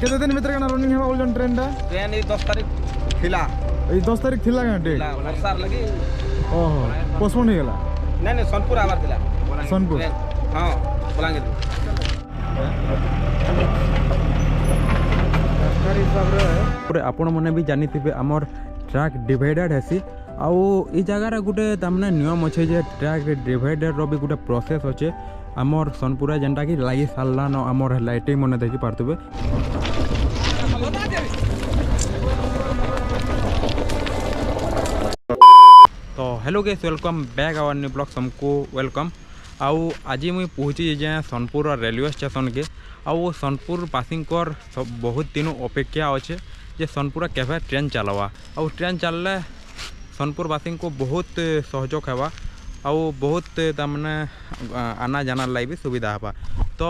केते दिन भीतर कना रनिंग हेबा बोलजन ट्रेन टा ट्रेन 10 तारिख थिला ए 10 तारिख थिला का डेट वर्षार लगी ओहो पोस्टपोन हो गेला नहीं सोनपुर आवार थिला सोनपुर हां बलांगीर सरकारी हिसाब रे आपण मैंने भी जानी थे आमर ट्रैक डिवाइडेड हेसी आउ ई जगार गोटे तमने नियम अच्छे जे ट्रैक डिवाइडेड रो भी गोटे प्रोसेस अच्छे आमर सोनपुरा जेनटा कि लगी सारा न आमर लाइटिंग मैंने देखी पार्थ्वे तो hello guys welcome back our new blog हमको वेलकम आउ आज मुई पहुँची जाए सोनपुर रेलवे स्टेशन के आउ सोनपुर पासिंकर बहुत दिनों अपेक्षा अच्छे जे सोनपुर केवे ट्रेन चलवा आउ ट्रेन चलले सोनपुर वासी को बहुत सहयोग हेबा आउ बहुत तमने आना जाना लाई भी सुविधा हेबा तो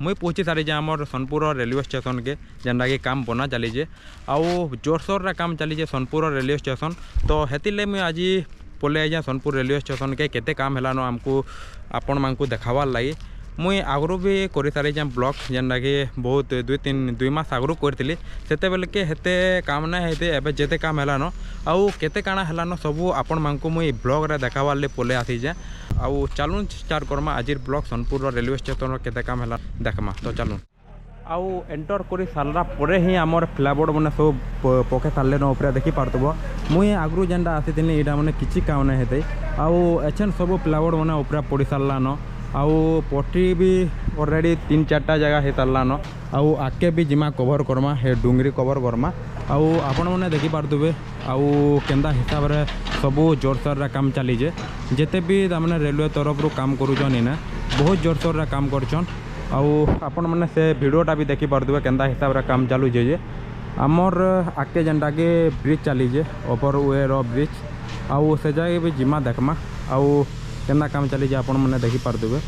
मुई पहुँची सारी जे आमर सोनपुर रेलवे स्टेशन के जेनटा कि काम बना चलीजे आउ जोरसोर काम चलीजे सोनपुर रेलवे स्टेशन तो हेतिले मुई आज पले आजा सोनपुर रेलवे स्टेशन के केते काम हेलान आमको आपण मानकु देखावार लगी मुई आगरू भी कर सारी ब्लॉग जेनटा कि बहुत 2 मास आगरू करी से बेल के हेते काम ना हेते एबे जेते काम हेलान आउ केते काना हेलान सबू आपण मानकु मुई ब्लॉग रे देखावार ले पले आसी जे आउ चलून स्टार्ट करमा आज ब्लॉग सोनपुर रेलवे स्टेशन केते काम हेला देखमा तो चलून आउ एंटर कर सारा पर ही आमर फ्लाइबोर्ड मैंने सब पके सारे न उपरे देखी पार्थब मुई आगरू जेनटा आसी यहाँ मैंने किसी काम नहीं होते आउ एछन सब फ्लाइबोर्ड मैंने उपरे पड़ सारान आउ पट्टी भी ऑलरेडी 3-4टा जगह हो सारान आउ आगे भी जिमा कवर करमा हे डुंगरी कवर करमा आउ आपण मैंने देखी पार्थबे आउ केंदा हिसाब रे सबू जोरसोर काम चलीजे जेते भी तमने रेलवे तरफ काम करूछन इना बहुत जोरसोर काम करछन आउ आपण मैंने से वीडियोटा भी देखी पार्थबे केंदा हिसाब रे काम चालू जे आमर आगे जेनटा के ब्रिज चलीजे ओवर वे रो ब्रिज आउ से जगह भी जिमा देखमा आउ केंदा काम चलीजे आपण मैंने देखी पार्थबे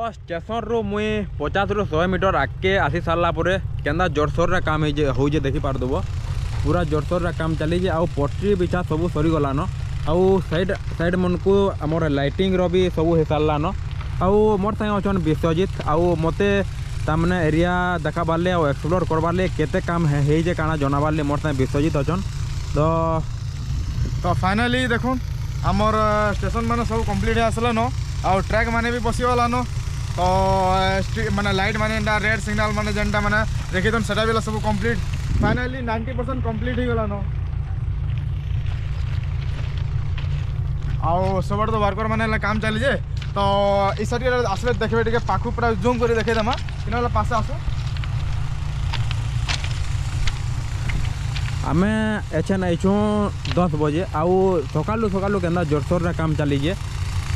स्टेशन रो मुई 50-100 मीटर आगे आसी सारा पर केंदा जोरसोर काम हो देखी पारदब पूरा जोरसोर काम चलीजे आउ पट्टी बिछा सब सरीगलान आउ साइड मन को आमर लाइटिंग रो भी सब हो सारान आउ मोर संगे अच्छन विश्वजित आउ मते तामने एरिया देखा बारले आउ एक्सप्लोर करबारले केते काम है जे काना जनाबारले मोर संगे विश्वजित अच्छन तो फाइनली देखो आमर स्टेशन माने सब कंप्लीट आसलान आउ ट्रैक माने भी बसीगलान तो माने लाइट माने रेड सिग्नल माने जेनटा माने देखी तो सेटा भी सब कंप्लीट फाइनली 90% कंप्लीट हो गलान आउ सब तो वर्कर माने काम चली जे तो इस साइड आसले देखबे टिके पाखु पूरा जूम करी देखे दमा किनला पास आसो आमे एछन आइछु 10 बजे आउ सकालू केंदा जोरसोर काम चलीजे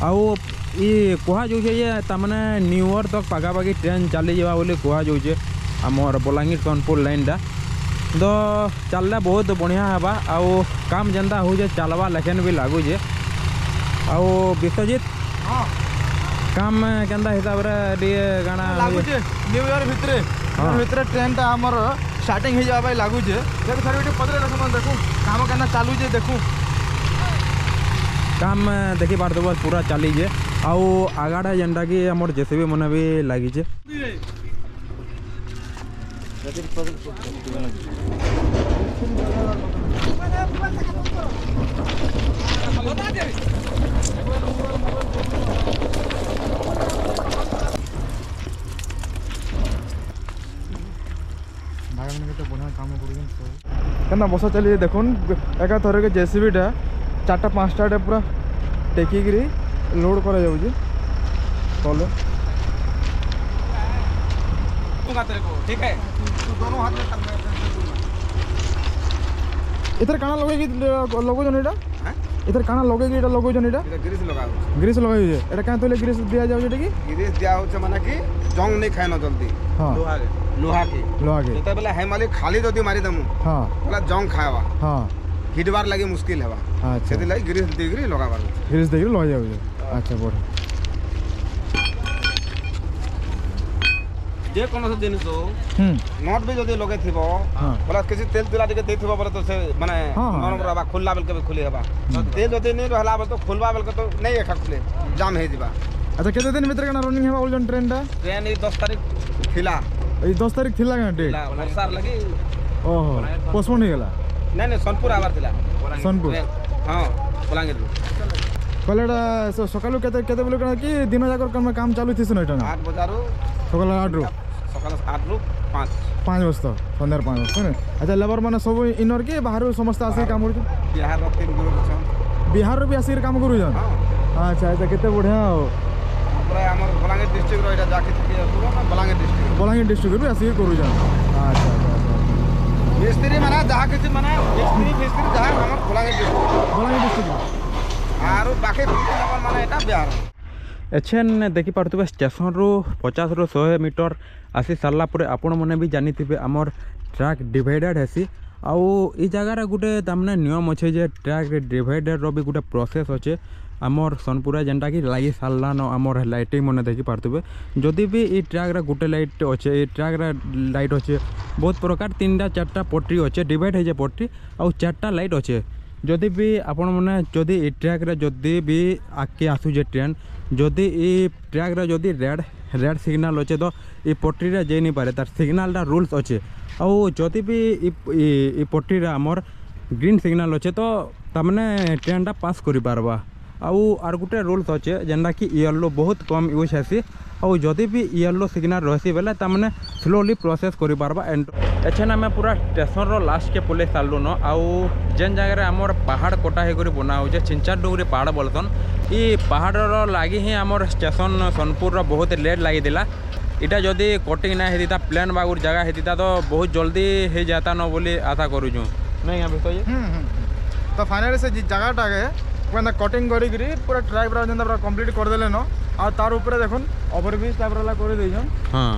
आउ ये कह जाऊे ये तमने न्यू ईयर तक पगापाखि ट्रेन चली जावा बोली कह जाऊे आमर बलांगीर सोनपुर लाइनटा तो चलले बहुत बढ़िया हेबा आउ काम जेनता हो चलवा लेकिन भी लगुचे आउ विश्वजित हाँ काम केंदा हिसाब रे गाना लगुचे न्यू ईयर भितर ट्रेन टा आमर स्टार्टिंग हो जावा लगुचे देख सर पदरे देखू काम केना चालूचे देखू काम देखी पार्थब पूरा चलीजे आउ आगाड़ा जेनटा कि आमर जेसीबी मन भी लगिचे केना बस चली देखुन एका थर के जेसीबीटा 4-5टा पूरा टेकिकी लोड कर तले ठीक है दोनों हाथ में इधर काना लगोजन एटा इधर काना लगेगी एटा लगोजन एटा ग्रीस लगाई जे एटा कान तले ग्रीस दिया जाउ जेटा की ग्रीस दिया होचे माने कि जंग नहीं खाए न जल्दी हां लोहा के जेते बेले है मालिक खाली जदी मारी दमु हां बोला जंग खाएवा हां हिटबार लगे मुश्किल हेबा अच्छा से लगे ग्रीस देकरी लगाबार ग्रीस देखिए लग जाऊे अच्छा बढ़िया जे कोनोस जिनिस नट भी जदि लगे थिबो हाँ बोला किसी तेल तुला टिके देथिबो बोले तो से माने हाँ, हाँ। नरम रहबा खुलला बेल के भी खुली हेबा तेल जदि नहीं रहला बोले तो खुलबा बेल के तो नहीं एका खुले जाम हे दिबा अच्छा केते दिन भीतर का रनिंग है ओल्डन ट्रेन टा ट्रेन ई 10 तारीख थिला এই 10 तारीख थिला का डेट थिला वर्षार लगी ओहो पोस्टपोन हो गेला नहीं सोनपुर आबार थिला सोनपुर हां बलांगीर कलेडा सकालू केते केते बोले कना कि दिन जाकर काम चालू थी सुनो एटा 8 बजारो सकाल 8 रु सकाल 8 रु 5 5 बजता सन्ध्यार 5 बजता अच्छा लेबर माने सब इनर के बाहर समस्त आसी काम करू बिहार रो 3 ग्रुप छ बिहार भी आसी काम करू जन हां अच्छा अच्छा केते बढ़िया हो पूरा हमर बलांगीर डिस्ट्रिक्ट रो एटा जाके थके पूरा ना बलांगीर डिस्ट्रिक्ट बलांगीर डिस्ट्रिक्ट भी आसी करू जन अच्छा अच्छा मिस्त्री माने जहा किसी माने मिस्त्री जहा हमर बलांगीर डिस्ट्रिक्ट बलांगीर डिस्ट्रिक्ट आरो बाकी लेबर माने एटा बिहार एछेन देखिपे स्टेशन रु 50 रु 100 मीटर आसी सारा पर आपण मैंने भी जानी थे आमर ट्रैक डिवाइडेड हेसी आउ ई जगार गोटे तमने नियम अच्छे जे ट्रैक डिवाइडेड रो भी गोटे प्रोसेस अच्छे आमर सोनपुरा जेनटा कि लगी सारान आमर लाइटिंग मैंने देखिपे जदि भी ई ट्रैक गोटे लाइट अच्छे ये ट्रैक लाइट अच्छे बहुत प्रकार 3टा 4टा पट्टी अच्छे डिवाइड हो पट्टी आउ 4टा लाइट अच्छे जदि भी आपण मैंने जदि ई ट्रैक जदि भी आगे आसूजे ट्रेन जदि ई ट्रैक जदि रेड सिग्नाल अच्छे तो ये पट्टी जाई नहीं पारे तार सिग्नालटा रूल्स अच्छे आउ जदि भी ई पट्टी आमर ग्रीन सिग्नाल अच्छे तो तमने ट्रेनटा पास करि पारबा आउ आर गुटे रूल्स अच्छे जेनटा कि येलो बहुत कम यूज हेसी आउ जदि भी येलो सिग्नाल रहसी बेले तमने स्लोली प्रोसेस करि पारबा एंड एछन आमे पूरा स्टेशन रो लास्ट के पुले सालु न आउ जेन जगह रे हमर पहाड़ कोटा हे करि बना हो जे चिंचार डोगरी पहाड़ बोलतन ई पहाड़ रो लागी ही हमर स्टेशन सोनपुर रो बहुत लेट लागि दिला इटा जदि कटिंग ना हेतिता प्लेन बागुर जगह हेतिता तो बहुत जल्दी हे जाता न बोली आशा करू छु नहीं यहाँ तो ये तो फाइनली से जगहटा के कटिंग करी पूरा ट्रैक पूरा जेंता पूरा कंप्लीट कर देले न आ तार ऊपर देखुन ओवरब्रिज टाइप वाला कर देछन हाँ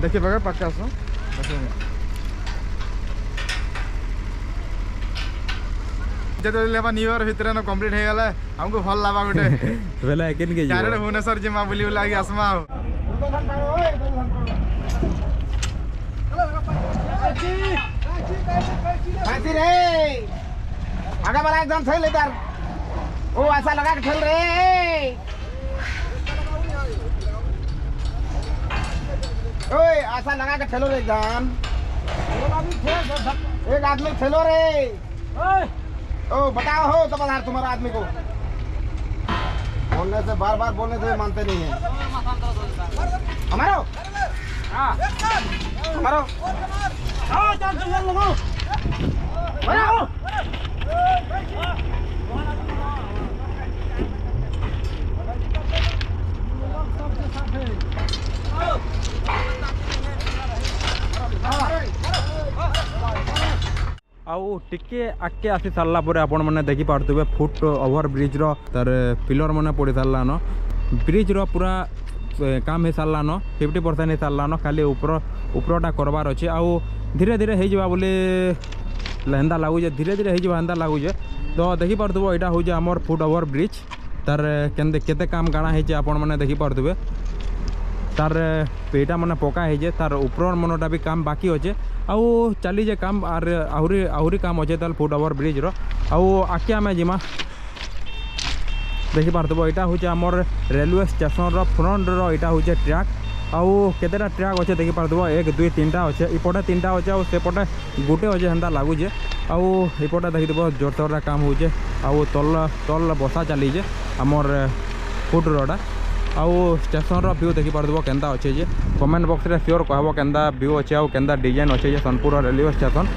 देखि बगे पक्का सो जदि लेबा न्यू ईयर भितर न कंप्लीट हे गेला हमको भल लाबा गुटे बेला एकिन के डायरेक्ट भुवनेश्वर जिमा बुली लागी आसमा फांसी रे आगे वाला एकदम ठेल इधर ओ ऐसा लगा के ठेल रे ओए ऐसा लगा के ठेलो रे एकदम एक आदमी ठेलो रे ओ बताओ हो तो बता तुम्हारा आदमी को बोलने से बार बार बोलने से मानते नहीं है हमारो हमारो आउ टिके आके आसी सारा पर आपण मैंने देखी पार्थे फुट ओवर ब्रिज रो तार पिलर मैंने पड़ी सारा न ब्रिज रो पूरा काम हो सारा न 50% हो सारा न खाली उपरटा करवार अच्छे आउ धीरे धीरे हो जावा बोले हेन्ता लगुचे धीरे धीरे हो हेन्ता लगुचे तो देखी पार्थे यहाँ हूँ आमर फुट ओवर ब्रिज तार केते काम काଣା ହେଇଛି आपण मैंने देखी पार्थे तार पेटा मैंने पका है तार ऊपर मनटा भी काम बाकी अच्छे आउ चली जे काम आर आहरी काम अच्छे ताल फुट ओवर ब्रिज रो आउ आके आमे जिमा देखी पार्थे यहाँ हूँ आमर रेलवे स्टेशन रो फ्रंट रो यहाँ हूँ ट्रैक आउ केतेटा ट्रैक अच्छे देखी पार्थे 1 2 3टा अच्छे इपटे 3टा अच्छे आउ सेपटे गोटे अच्छे हेन्ता लगुचे आउ इपटे देखिए जोरसोर काम होचे आउ तल बसा चलीजे आमर फुट रोडा आउ स्टेशन रो व्यू देखी पार्थे केन्ता अच्छे जे कमेंट बॉक्स रे श्योर कहबो केन्ता व्यू अच्छे आउ केन्ता डिजाइन अच्छे जे सोनपुर रेलवे स्टेशन